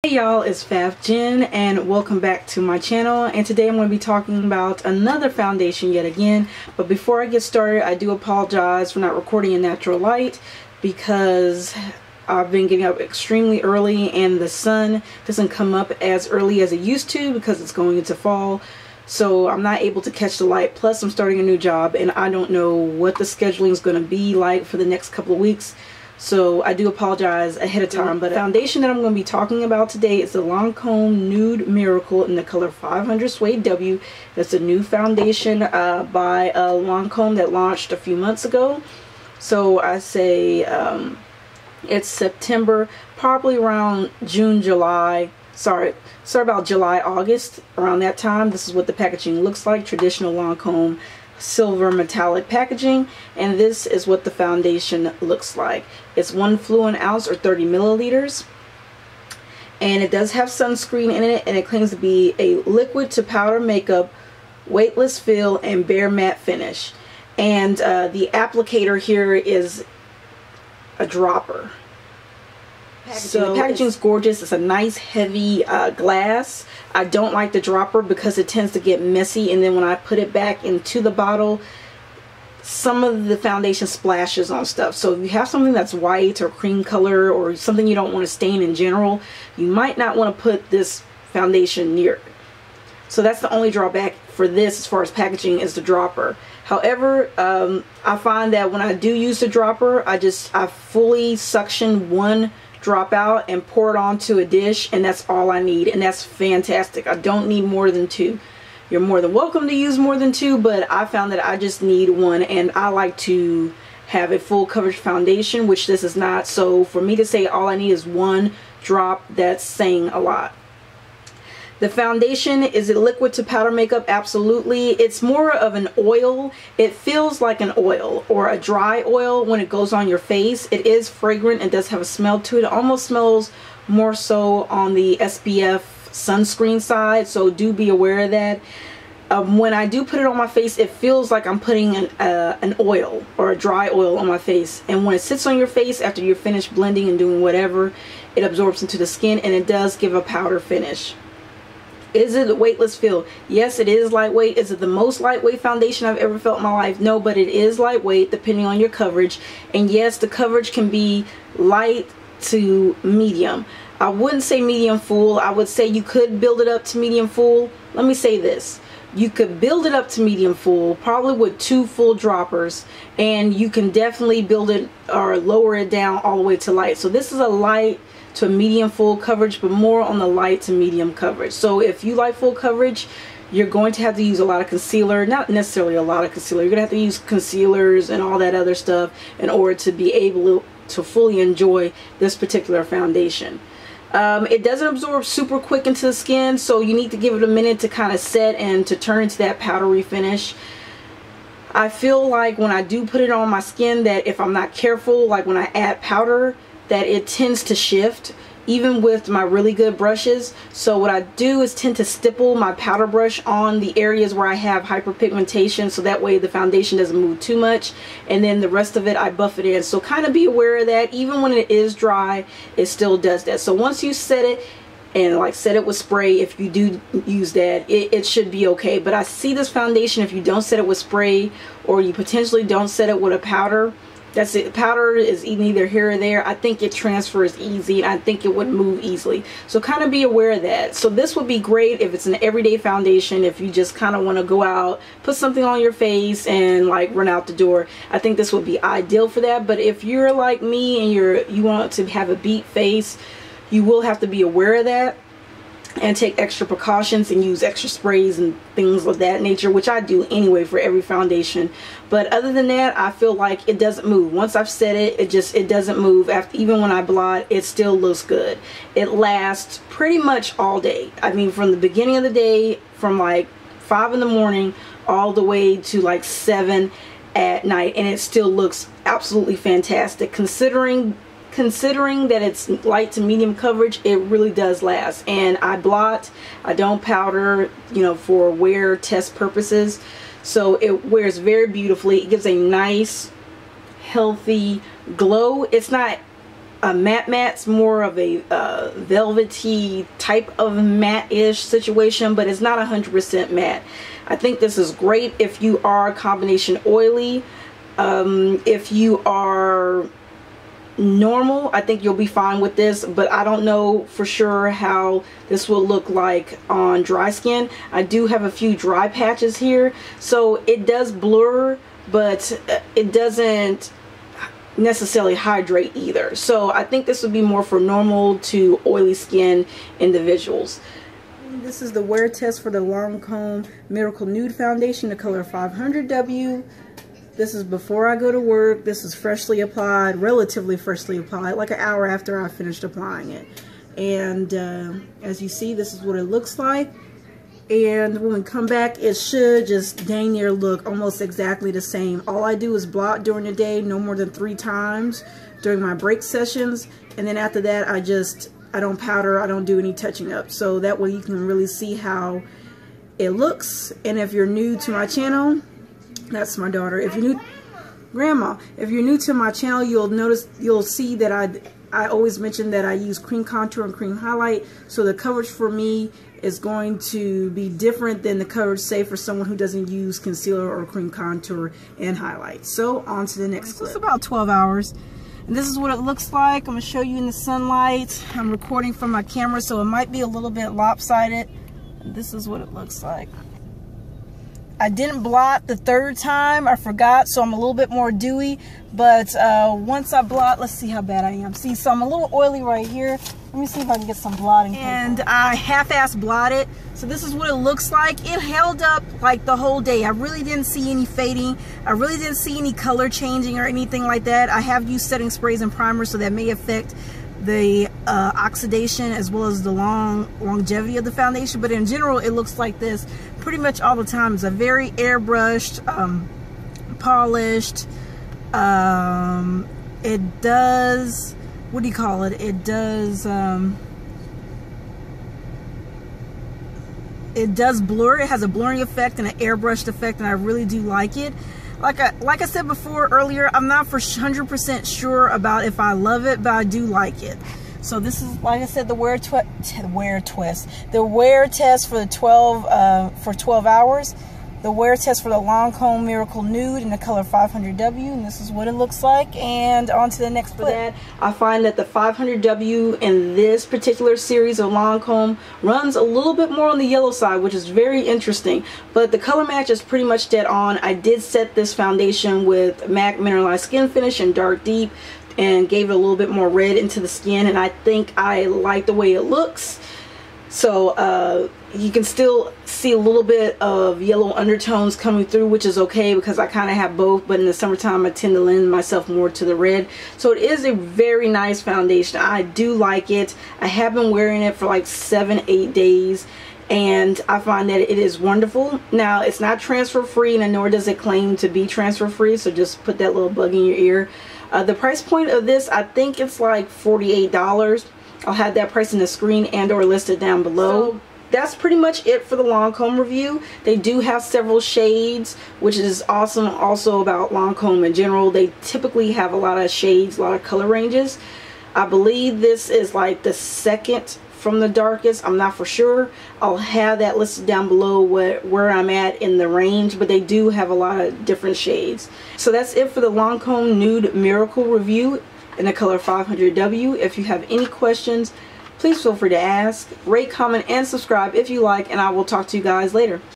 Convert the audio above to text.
Hey y'all, it's Faf Jen and welcome back to my channel, and today I'm going to be talking about another foundation yet again. But before I get started, I do apologize for not recording in natural light because I've been getting up extremely early and the sun doesn't come up as early as it used to because it's going into fall. So I'm not able to catch the light, plus I'm starting a new job and I don't know what the scheduling is going to be like for the next couple of weeks. So I do apologize ahead of time. But the foundation that I'm going to be talking about today is the Lancome Nude Miracle in the color 500 Suede W. That's a new foundation by Lancome that launched a few months ago. So I say it's September, probably around June, July. Sorry about July, August, around that time. This is what the packaging looks like. Traditional Lancome silver metallic packaging, and this is what the foundation looks like. It's 1 fluid ounce or 30 milliliters, and it does have sunscreen in it, and it claims to be a liquid to powder makeup, weightless feel, and bare matte finish. And the applicator here is a dropper. So the packaging is gorgeous. It's a nice heavy glass. I don't like the dropper because it tends to get messy, and then when I put it back into the bottle, some of the foundation splashes on stuff. So if you have something that's white or cream color or something you don't want to stain in general, you might not want to put this foundation near it. So that's the only drawback for this as far as packaging, is the dropper. However, I find that when I do use the dropper, I fully suction one drop out and pour it onto a dish, and that's all I need, and that's fantastic. I don't need more than 2. You're more than welcome to use more than 2, but I found that I just need 1, and I like to have a full coverage foundation, which this is not. So for me to say all I need is 1 drop, that's saying a lot. The foundation, is it liquid to powder makeup? Absolutely. It's more of an oil. It feels like an oil or a dry oil when it goes on your face. It is fragrant. It does have a smell to it. It almost smells more so on the SPF sunscreen side, so do be aware of that. When I do put it on my face, it feels like I'm putting an oil or a dry oil on my face. And when it sits on your face after you're finished blending and doing whatever, it absorbs into the skin, and it does give a powder finish. Is it a weightless feel? Yes, it is lightweight. Is it the most lightweight foundation I've ever felt in my life? No, but it is lightweight depending on your coverage. And yes, the coverage can be light to medium. I wouldn't say medium full. I would say you could build it up to medium full. Let me say this. You could build it up to medium full, probably with 2 full droppers, and you can definitely build it or lower it down all the way to light. So this is a light to a medium full coverage, but more on the light to medium coverage. So if you like full coverage, you're going to have to use a lot of concealer. Not necessarily a lot of concealer. You're going to have to use concealers and all that other stuff in order to be able to fully enjoy this particular foundation. It doesn't absorb super quick into the skin, so you need to give it a minute to kind of set and to turn into that powdery finish. I feel like when I do put it on my skin that if I'm not careful, like when I add powder, that it tends to shift even with my really good brushes. So what I do is tend to stipple my powder brush on the areas where I have hyperpigmentation, so that way the foundation doesn't move too much, and then the rest of it I buff it in. So kind of be aware of that. Even when it is dry, it still does that. So once you set it, and like set it with spray, if you do use that, it should be okay. But I see this foundation, if you don't set it with spray, or you potentially don't set it with a powder, that's it. Powder is neither here or there. I think it transfers easy, and I think it would move easily. So kind of be aware of that. So this would be great if it's an everyday foundation, if you just kind of want to go out, put something on your face, and like run out the door. I think this would be ideal for that. But if you're like me and you want to have a beat face, you will have to be aware of that and take extra precautions and use extra sprays and things of that nature, which I do anyway for every foundation. But other than that, I feel like it doesn't move. Once I've set it, it doesn't move. Even when I blot, it still looks good. It lasts pretty much all day. I mean, from the beginning of the day, from like 5 in the morning all the way to like 7 at night, and it still looks absolutely fantastic. Considering that it's light to medium coverage, it really does last. And I blot, I don't powder, you know, for wear test purposes. So it wears very beautifully. It gives a nice, healthy glow. It's not matte's more of a velvety type of matte-ish situation, but it's not 100% matte. I think this is great if you are combination oily. If you are normal, I think you'll be fine with this, but I don't know for sure how this will look like on dry skin. I do have a few dry patches here, so it does blur, but it doesn't necessarily hydrate either. So I think this would be more for normal to oily skin individuals. This is the wear test for the Lancome Miracle Nude Foundation, the color 500W. This is before I go to work. This is freshly applied, relatively freshly applied, like an hour after I finished applying it. And as you see, this is what it looks like. And when we come back, it should just dang near look almost exactly the same. All I do is blot during the day, no more than 3 times during my break sessions. And then after that, I don't powder, I don't do any touching up. So that way you can really see how it looks. And if you're new to my channel, that's my daughter. If you're new, Grandma, if you're new to my channel, you'll see that I always mention that I use cream contour and cream highlight. So the coverage for me is going to be different than the coverage, say, for someone who doesn't use concealer or cream contour and highlight. So on to the next clip. It's about 12 hours. And this is what it looks like. I'm going to show you in the sunlight. I'm recording from my camera, so it might be a little bit lopsided. This is what it looks like. I didn't blot the 3rd time. I forgot, so I'm a little bit more dewy. But once I blot, let's see how bad I am. See, so I'm a little oily right here. Let me see if I can get some blotting paper. And I half-ass blotted. So this is what it looks like. It held up like the whole day. I really didn't see any fading. I really didn't see any color changing or anything like that. I have used setting sprays and primers, so that may affect the oxidation as well as the longevity of the foundation, but in general it looks like this pretty much all the time. It's a very airbrushed, polished, it does, what do you call it, it does blur. It has a blurring effect and an airbrushed effect, and I really do like it. Like I said before earlier, I'm not for 100% sure about if I love it, but I do like it. So this is, like I said, the wear test for the 12 hours. The wear test for the Lancome Miracle Nude in the color 500W, and this is what it looks like. And on to the next clip. For that, I find that the 500W in this particular series of Lancome runs a little bit more on the yellow side, which is very interesting. But the color match is pretty much dead on. I did set this foundation with MAC Mineralized Skin Finish in Dark Deep and gave it a little bit more red into the skin, and I think I like the way it looks. So you can still see a little bit of yellow undertones coming through, which is okay because I kind of have both, but in the summertime I tend to lend myself more to the red. So it is a very nice foundation. I do like it. I have been wearing it for like 7-8 days, and I find that it is wonderful. Now, it's not transfer free, and nor does it claim to be transfer free, so just put that little bug in your ear. The price point of this, I think it's like $48. I'll have that price in the screen and or listed down below. So that's pretty much it for the Lancome review. They do have several shades, which is awesome also about Lancome in general. They typically have a lot of shades, a lot of color ranges. I believe this is like the 2nd from the darkest. I'm not for sure. I'll have that listed down below where I'm at in the range, but they do have a lot of different shades. So that's it for the Lancome Nude Miracle review in the color 500W. If you have any questions, please feel free to ask, rate, comment, and subscribe if you like, and I will talk to you guys later.